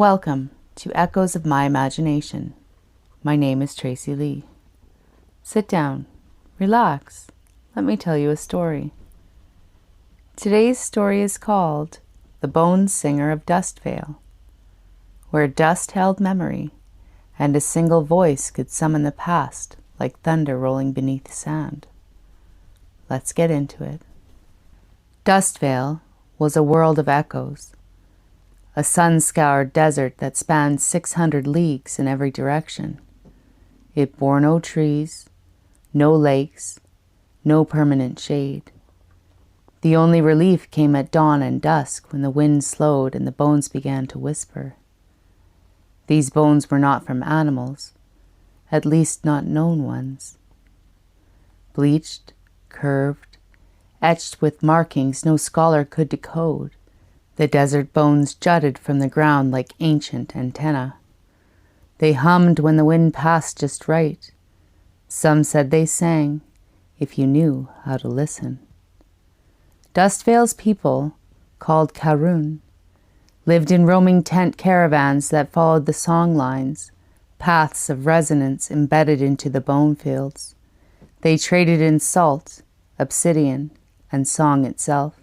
Welcome to Echoes of My Imagination. My name is Tracy Lee. Sit down, relax, let me tell you a story. Today's story is called The Bonesinger of Dustvale, where dust held memory and a single voice could summon the past like thunder rolling beneath sand. Let's get into it. Dustvale was a world of echoes, a sun-scoured desert that spanned 600 leagues in every direction. It bore no trees, no lakes, no permanent shade. The only relief came at dawn and dusk when the wind slowed and the bones began to whisper. These bones were not from animals, at least not known ones. Bleached, curved, etched with markings no scholar could decode, the desert bones jutted from the ground like ancient antennae. They hummed when the wind passed just right. Some said they sang, if you knew how to listen. Dustvale's people, called Karun, lived in roaming tent caravans that followed the song lines, paths of resonance embedded into the bone fields. They traded in salt, obsidian, and song itself.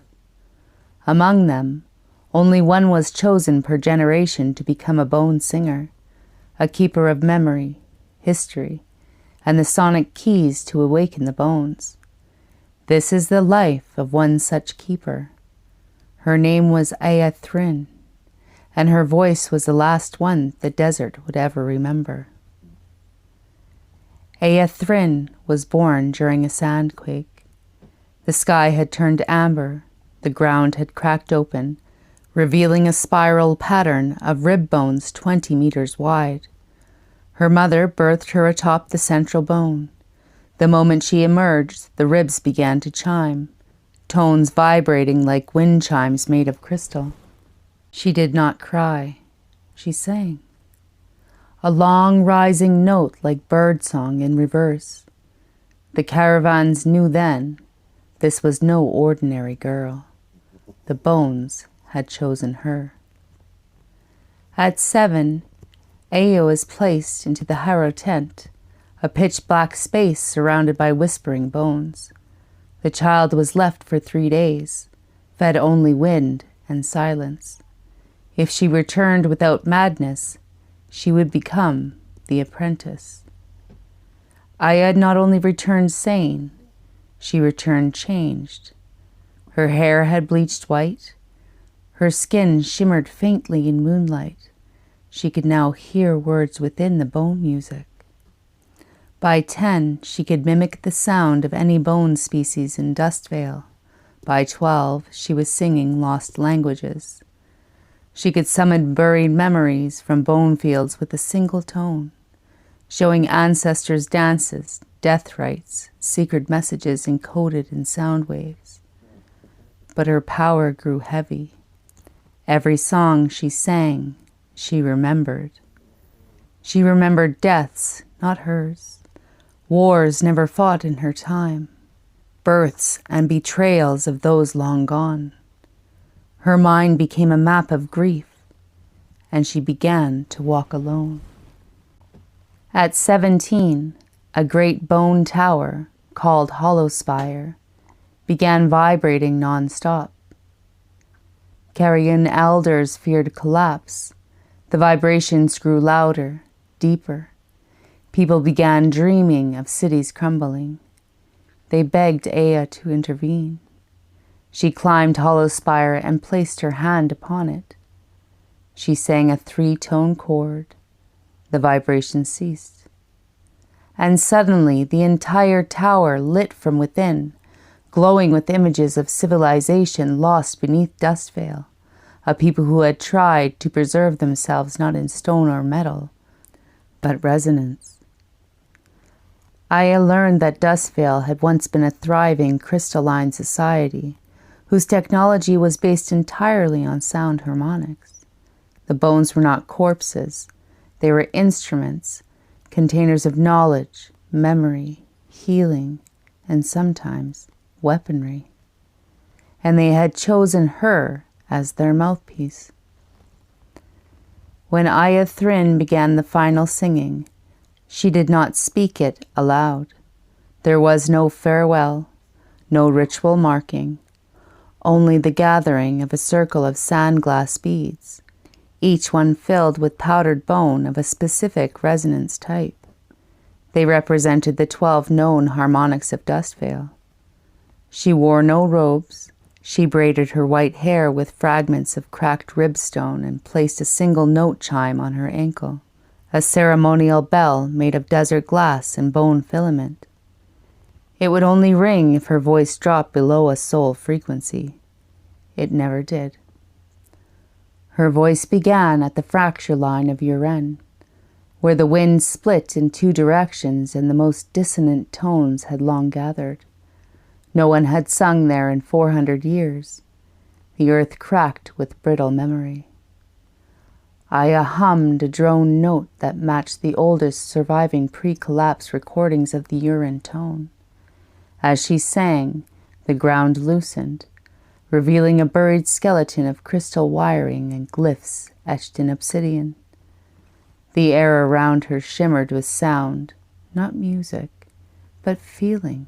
Among them, only one was chosen per generation to become a bone singer, a keeper of memory, history, and the sonic keys to awaken the bones. This is the life of one such keeper. Her name was Ayatrin, and her voice was the last one the desert would ever remember. Ayatrin was born during a sandquake. The sky had turned amber, the ground had cracked open, revealing a spiral pattern of rib bones 20 meters wide. Her mother birthed her atop the central bone. The moment she emerged, the ribs began to chime, tones vibrating like wind chimes made of crystal. She did not cry. She sang. A long rising note like birdsong in reverse. The caravans knew then this was no ordinary girl. The bones had chosen her. At 7, Ayo is placed into the harrow tent, a pitch-black space surrounded by whispering bones. The child was left for 3 days, fed only wind and silence. If she returned without madness, she would become the apprentice. Aya not only returned sane, she returned changed. Her hair had bleached white. Her skin shimmered faintly in moonlight. She could now hear words within the bone music. By 10, she could mimic the sound of any bone species in Dustvale. By 12, she was singing lost languages. She could summon buried memories from bone fields with a single tone, showing ancestors' dances, death rites, secret messages encoded in sound waves. But her power grew heavy. Every song she sang, she remembered. She remembered deaths, not hers, wars never fought in her time, births and betrayals of those long gone. Her mind became a map of grief, and she began to walk alone. At 17, a great bone tower, called Hollow Spire, began vibrating non-stop. Carrion elders feared collapse. The vibrations grew louder, deeper. People began dreaming of cities crumbling. They begged Aya to intervene. She climbed Hollow Spire and placed her hand upon it. She sang a 3-tone chord. The vibration ceased. And suddenly the entire tower lit from within, glowing with images of civilization lost beneath Dustvale, a people who had tried to preserve themselves not in stone or metal, but resonance. Aya learned that Dustvale had once been a thriving crystalline society, whose technology was based entirely on sound harmonics. The bones were not corpses, they were instruments, containers of knowledge, memory, healing, and sometimes weaponry. And they had chosen her as their mouthpiece. When Ayatrin began the final singing, she did not speak it aloud. There was no farewell, no ritual marking, only the gathering of a circle of sand-glass beads, each one filled with powdered bone of a specific resonance type. They represented the 12 known harmonics of Dustvale. She wore no robes. She braided her white hair with fragments of cracked ribstone and placed a single note chime on her ankle, a ceremonial bell made of desert glass and bone filament. It would only ring if her voice dropped below a soul frequency. It never did. Her voice began at the fracture line of Ayatrin, where the wind split in 2 directions and the most dissonant tones had long gathered. No one had sung there in 400 years. The earth cracked with brittle memory. Aya hummed a drone note that matched the oldest surviving pre-collapse recordings of the Ayatrin tone. As she sang, the ground loosened, revealing a buried skeleton of crystal wiring and glyphs etched in obsidian. The air around her shimmered with sound, not music, but feeling,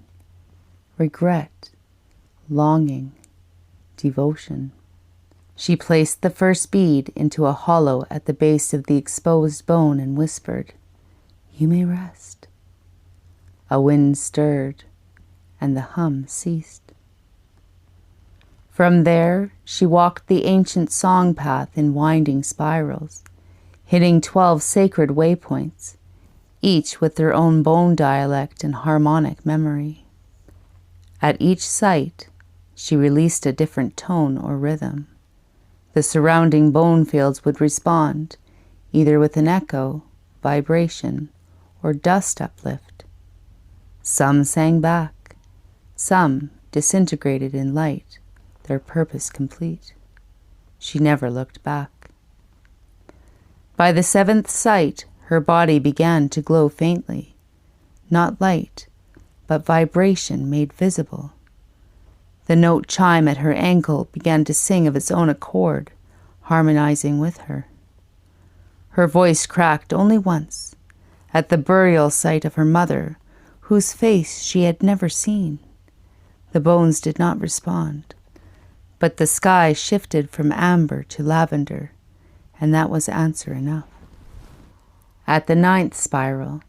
regret, longing, devotion. She placed the first bead into a hollow at the base of the exposed bone and whispered, "You may rest." A wind stirred, and the hum ceased. From there, she walked the ancient song path in winding spirals, hitting 12 sacred waypoints, each with their own bone dialect and harmonic memory. At each site, she released a different tone or rhythm. The surrounding bone fields would respond, either with an echo, vibration, or dust uplift. Some sang back, some disintegrated in light, their purpose complete. She never looked back. By the 7th site, her body began to glow faintly, not light, but vibration made visible. The note chime at her ankle began to sing of its own accord, harmonizing with her. Her voice cracked only once, at the burial site of her mother, whose face she had never seen. The bones did not respond, but the sky shifted from amber to lavender, and that was answer enough. At the 9th spiral,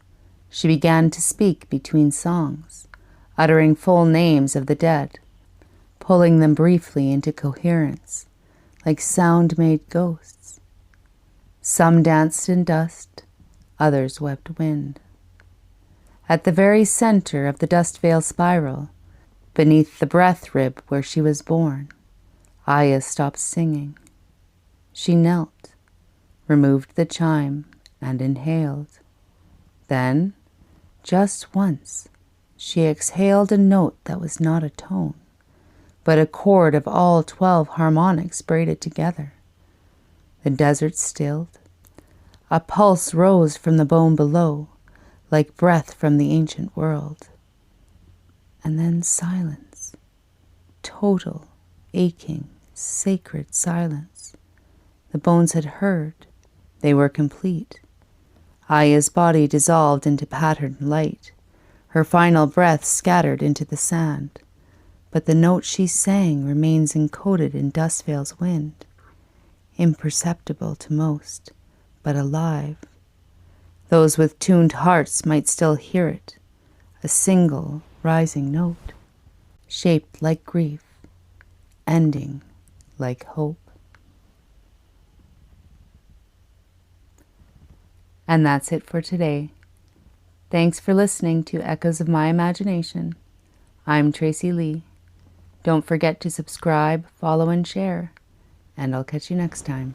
she began to speak between songs, uttering full names of the dead, pulling them briefly into coherence, like sound-made ghosts. Some danced in dust, others wept wind. At the very center of the Dustvale spiral, beneath the breath rib where she was born, Aya stopped singing. She knelt, removed the chime, and inhaled. Then, just once, she exhaled a note that was not a tone, but a chord of all 12 harmonics braided together. The desert stilled. A pulse rose from the bone below, like breath from the ancient world. And then silence. Total, aching, sacred silence. The bones had heard. They were complete. Aya's body dissolved into patterned light. Her final breath scattered into the sand. But the note she sang remains encoded in Dustvale's wind, imperceptible to most, but alive. Those with tuned hearts might still hear it, a single rising note, shaped like grief, ending like hope. And that's it for today. Thanks for listening to Echoes of My Imagination. I'm Tracy Lee. Don't forget to subscribe, follow, and share, and I'll catch you next time.